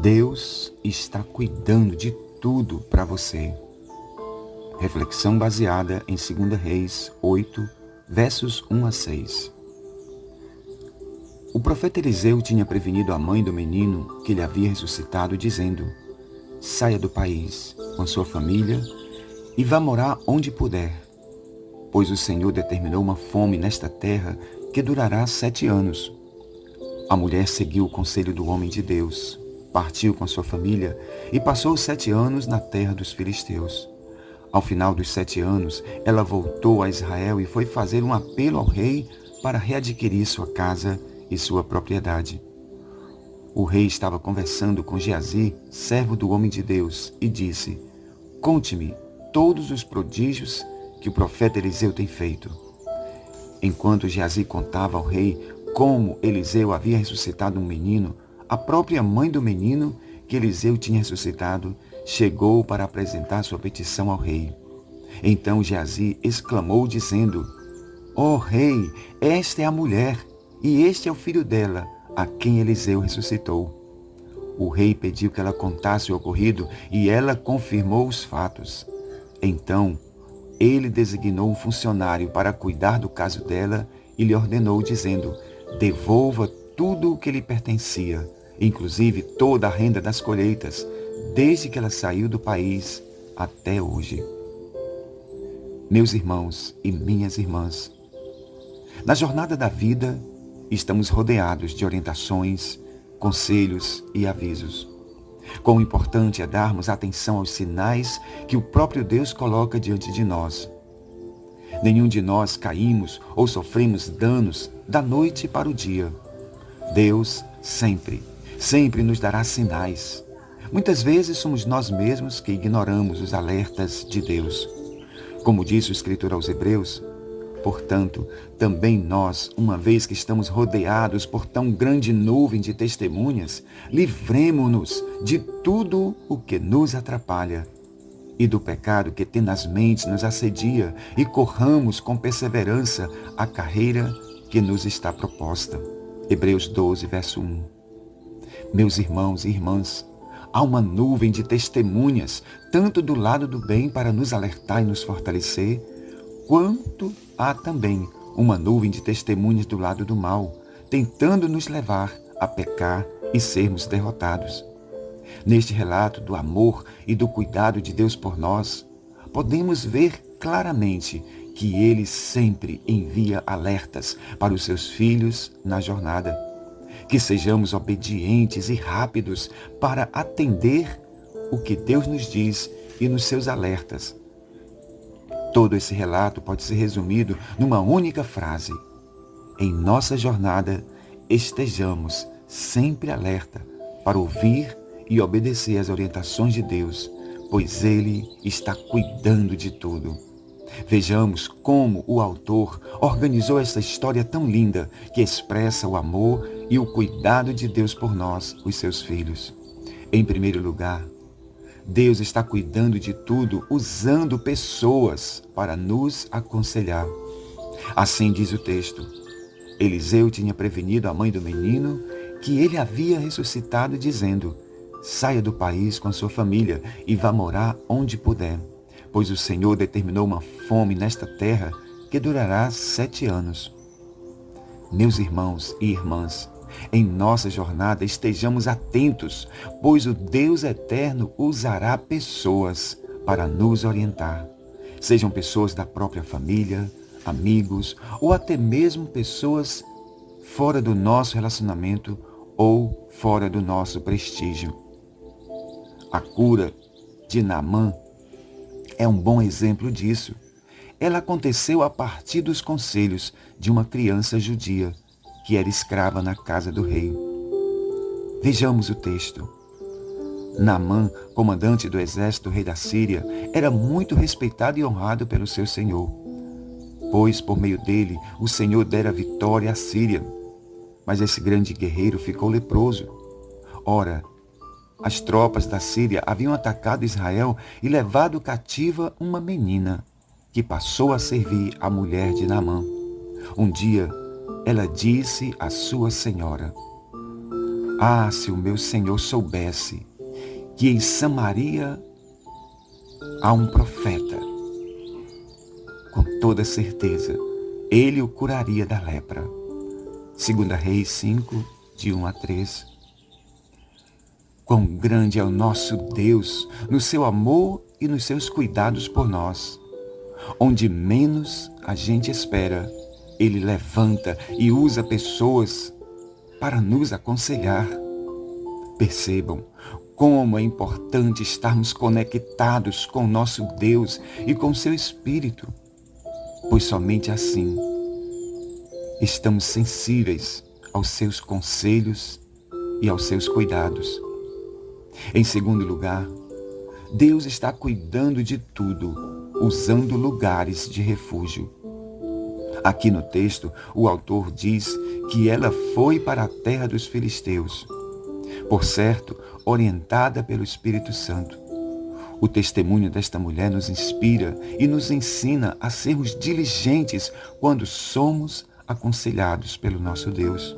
Deus está cuidando de tudo para você. Reflexão baseada em 2 Reis 8, versos 1 a 6. O profeta Eliseu tinha prevenido a mãe do menino que ele havia ressuscitado, dizendo: saia do país com sua família e vá morar onde puder, pois o Senhor determinou uma fome nesta terra que durará 7 anos. A mulher seguiu o conselho do homem de Deus, partiu com sua família e passou os 7 anos na terra dos filisteus. Ao final dos 7 anos, ela voltou a Israel e foi fazer um apelo ao rei para readquirir sua casa e sua propriedade. O rei estava conversando com Geazi, servo do homem de Deus, e disse: conte-me todos os prodígios que o profeta Eliseu tem feito. Enquanto Geazi contava ao rei como Eliseu havia ressuscitado um menino, a própria mãe do menino que Eliseu tinha ressuscitado chegou para apresentar sua petição ao rei. Então Geazi exclamou, dizendo: ó rei, esta é a mulher, e este é o filho dela, a quem Eliseu ressuscitou. O rei pediu que ela contasse o ocorrido e ela confirmou os fatos. Então, ele designou um funcionário para cuidar do caso dela e lhe ordenou, dizendo: devolva tudo o que lhe pertencia, inclusive toda a renda das colheitas, desde que ela saiu do país até hoje. Meus irmãos e minhas irmãs, na jornada da vida, estamos rodeados de orientações, conselhos e avisos. Quão importante é darmos atenção aos sinais que o próprio Deus coloca diante de nós. Nenhum de nós caímos ou sofremos danos da noite para o dia. Deus sempre nos dará sinais. Muitas vezes somos nós mesmos que ignoramos os alertas de Deus. Como diz o escritor aos Hebreus: portanto, também nós, uma vez que estamos rodeados por tão grande nuvem de testemunhas, livremo-nos de tudo o que nos atrapalha e do pecado que tenazmente nos assedia e corramos com perseverança a carreira que nos está proposta. Hebreus 12, verso 1. Meus irmãos e irmãs, há uma nuvem de testemunhas, tanto do lado do bem para nos alertar e nos fortalecer, quanto há também uma nuvem de testemunhas do lado do mal, tentando nos levar a pecar e sermos derrotados. Neste relato do amor e do cuidado de Deus por nós, podemos ver claramente que Ele sempre envia alertas para os seus filhos na jornada. Que sejamos obedientes e rápidos para atender o que Deus nos diz e nos seus alertas. Todo esse relato pode ser resumido numa única frase: em nossa jornada, estejamos sempre alerta para ouvir e obedecer às orientações de Deus, pois Ele está cuidando de tudo. Vejamos como o autor organizou essa história tão linda que expressa o amor e o cuidado de Deus por nós, os seus filhos. Em primeiro lugar, Deus está cuidando de tudo usando pessoas para nos aconselhar. Assim diz o texto: Eliseu tinha prevenido a mãe do menino que ele havia ressuscitado, dizendo: saia do país com a sua família e vá morar onde puder, pois o Senhor determinou uma fome nesta terra que durará 7 anos. Meus irmãos e irmãs, em nossa jornada estejamos atentos, pois o Deus eterno usará pessoas para nos orientar. Sejam pessoas da própria família, amigos ou até mesmo pessoas fora do nosso relacionamento ou fora do nosso prestígio. A cura de Naamã é um bom exemplo disso. Ela aconteceu a partir dos conselhos de uma criança judia que era escrava na casa do rei. Vejamos o texto. Naamã, comandante do exército do rei da Síria, era muito respeitado e honrado pelo seu senhor, pois por meio dele o Senhor dera vitória à Síria. Mas esse grande guerreiro ficou leproso. Ora, as tropas da Síria haviam atacado Israel e levado cativa uma menina, que passou a servir a mulher de Naamã. Um dia, ela disse à sua senhora: Ah, se o meu Senhor soubesse que em Samaria há um profeta, com toda certeza, ele o curaria da lepra. 2 Reis 5, de 1 a 3. Quão grande é o nosso Deus no seu amor e nos seus cuidados por nós. Onde menos a gente espera, Ele levanta e usa pessoas para nos aconselhar. Percebam como é importante estarmos conectados com nosso Deus e com seu Espírito, pois somente assim estamos sensíveis aos seus conselhos e aos seus cuidados. Em segundo lugar, Deus está cuidando de tudo, usando lugares de refúgio. Aqui no texto, o autor diz que ela foi para a terra dos filisteus, por certo, orientada pelo Espírito Santo. O testemunho desta mulher nos inspira e nos ensina a sermos diligentes quando somos aconselhados pelo nosso Deus.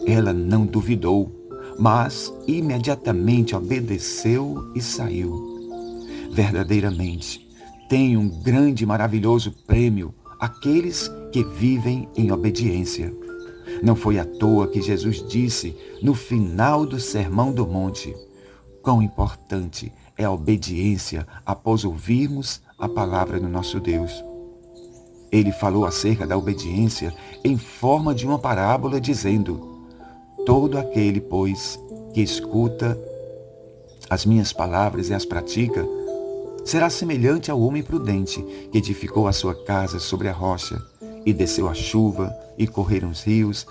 Ela não duvidou, mas imediatamente obedeceu e saiu. Verdadeiramente, tem um grande e maravilhoso prêmio aqueles que vivem em obediência. Não foi à toa que Jesus disse no final do Sermão do Monte: quão importante é a obediência após ouvirmos a palavra do nosso Deus. Ele falou acerca da obediência em forma de uma parábola, dizendo: todo aquele, pois, que escuta as minhas palavras e as pratica, será semelhante ao homem prudente que edificou a sua casa sobre a rocha, e desceu a chuva, e correram os rios,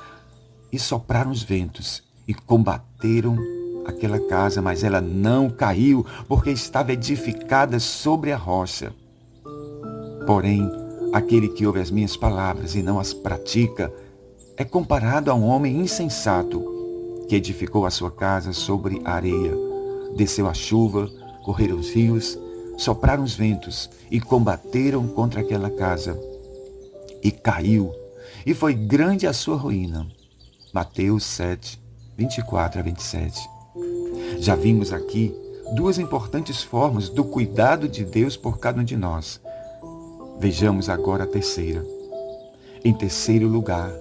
e sopraram os ventos, e combateram aquela casa, mas ela não caiu, porque estava edificada sobre a rocha. Porém, aquele que ouve as minhas palavras e não as pratica, é comparado a um homem insensato, que edificou a sua casa sobre a areia. Desceu a chuva, correram os rios, sopraram os ventos e combateram contra aquela casa. E caiu, e foi grande a sua ruína. Mateus 7, 24 a 27. Já vimos aqui duas importantes formas do cuidado de Deus por cada um de nós. Vejamos agora a terceira. Em terceiro lugar,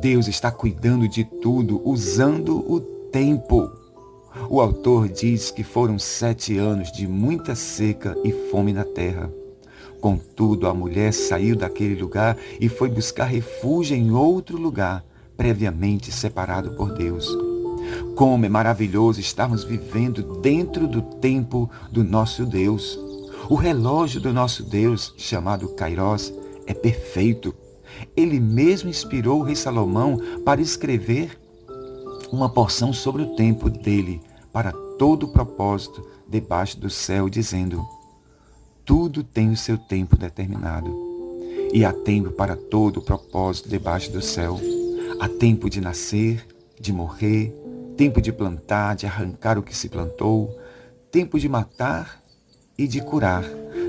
Deus está cuidando de tudo usando o tempo. O autor diz que foram 7 anos de muita seca e fome na terra. Contudo, a mulher saiu daquele lugar e foi buscar refúgio em outro lugar, previamente separado por Deus. Como é maravilhoso estarmos vivendo dentro do tempo do nosso Deus. O relógio do nosso Deus, chamado Kairos, é perfeito. Ele mesmo inspirou o rei Salomão para escrever uma porção sobre o tempo dele, para todo o propósito debaixo do céu, dizendo: tudo tem o seu tempo determinado, e há tempo para todo o propósito debaixo do céu. Há tempo de nascer, de morrer, tempo de plantar, de arrancar o que se plantou, tempo de matar e de curar,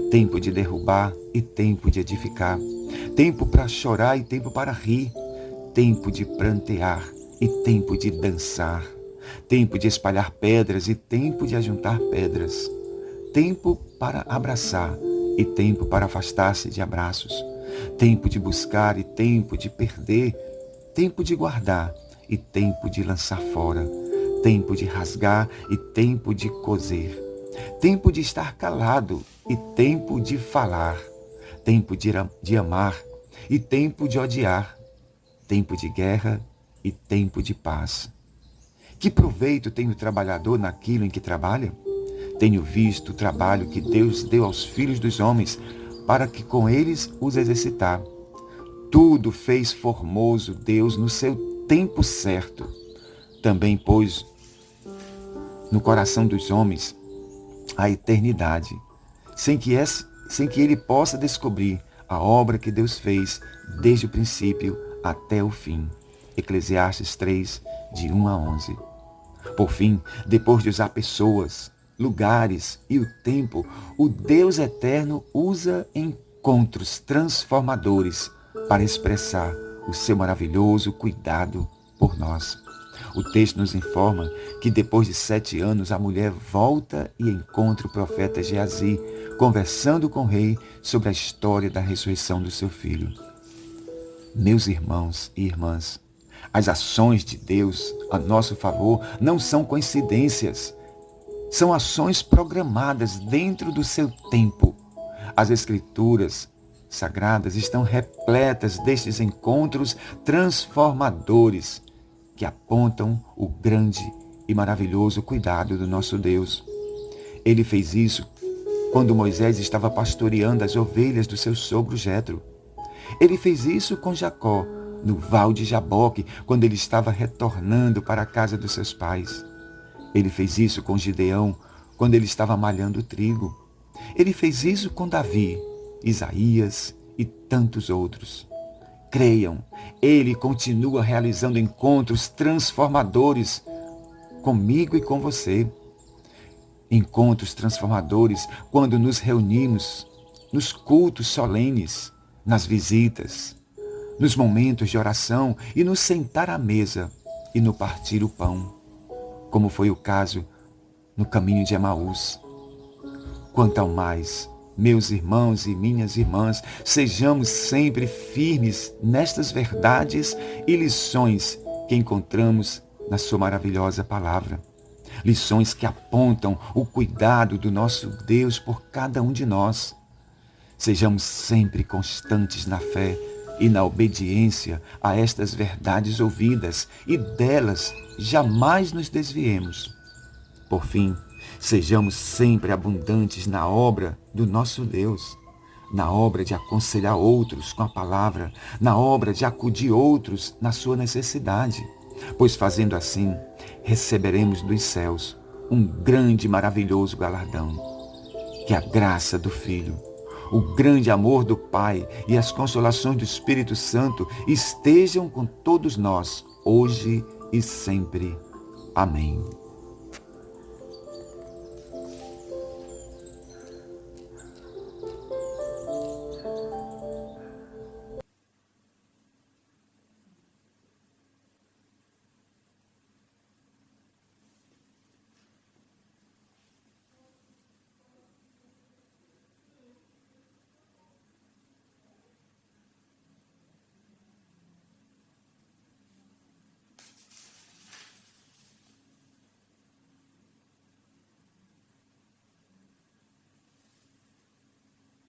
tempo de derrubar e tempo de edificar, tempo para chorar e tempo para rir, tempo de prantear e tempo de dançar, tempo de espalhar pedras e tempo de ajuntar pedras, tempo para abraçar e tempo para afastar-se de abraços, tempo de buscar e tempo de perder, tempo de guardar e tempo de lançar fora, tempo de rasgar e tempo de coser, tempo de estar calado e tempo de falar, tempo de amar e tempo de odiar, tempo de guerra e tempo de paz. Que proveito tem o trabalhador naquilo em que trabalha? Tenho visto o trabalho que Deus deu aos filhos dos homens para que com eles os exercitar. Tudo fez formoso Deus no seu tempo certo. Também pôs no coração dos homens a eternidade, sem que ele possa descobrir a obra que Deus fez desde o princípio até o fim. Eclesiastes 3, de 1 a 11. Por fim, depois de usar pessoas, lugares e o tempo, o Deus eterno usa encontros transformadores para expressar o seu maravilhoso cuidado por nós. O texto nos informa que depois de 7 anos a mulher volta e encontra o profeta Geazi, conversando com o rei sobre a história da ressurreição do seu filho. Meus irmãos e irmãs, as ações de Deus a nosso favor não são coincidências. São ações programadas dentro do seu tempo. As Escrituras sagradas estão repletas destes encontros transformadores que apontam o grande e maravilhoso cuidado do nosso Deus. Ele fez isso quando Moisés estava pastoreando as ovelhas do seu sogro Jetro. Ele fez isso com Jacó, no val de Jaboque, quando ele estava retornando para a casa dos seus pais. Ele fez isso com Gideão, quando ele estava malhando trigo. Ele fez isso com Davi, Isaías e tantos outros. Creiam, ele continua realizando encontros transformadores comigo e com você. Encontros transformadores quando nos reunimos nos cultos solenes, nas visitas, nos momentos de oração e no sentar à mesa e no partir o pão, como foi o caso no caminho de Emaús. Quanto ao mais, meus irmãos e minhas irmãs, sejamos sempre firmes nestas verdades e lições que encontramos na sua maravilhosa palavra. Lições que apontam o cuidado do nosso Deus por cada um de nós. Sejamos sempre constantes na fé e na obediência a estas verdades ouvidas e delas jamais nos desviemos. Por fim, sejamos sempre abundantes na obra do nosso Deus, na obra de aconselhar outros com a palavra, na obra de acudir outros na sua necessidade, pois fazendo assim, receberemos dos céus um grande e maravilhoso galardão. Que a graça do Filho, o grande amor do Pai e as consolações do Espírito Santo estejam com todos nós, hoje e sempre. Amém.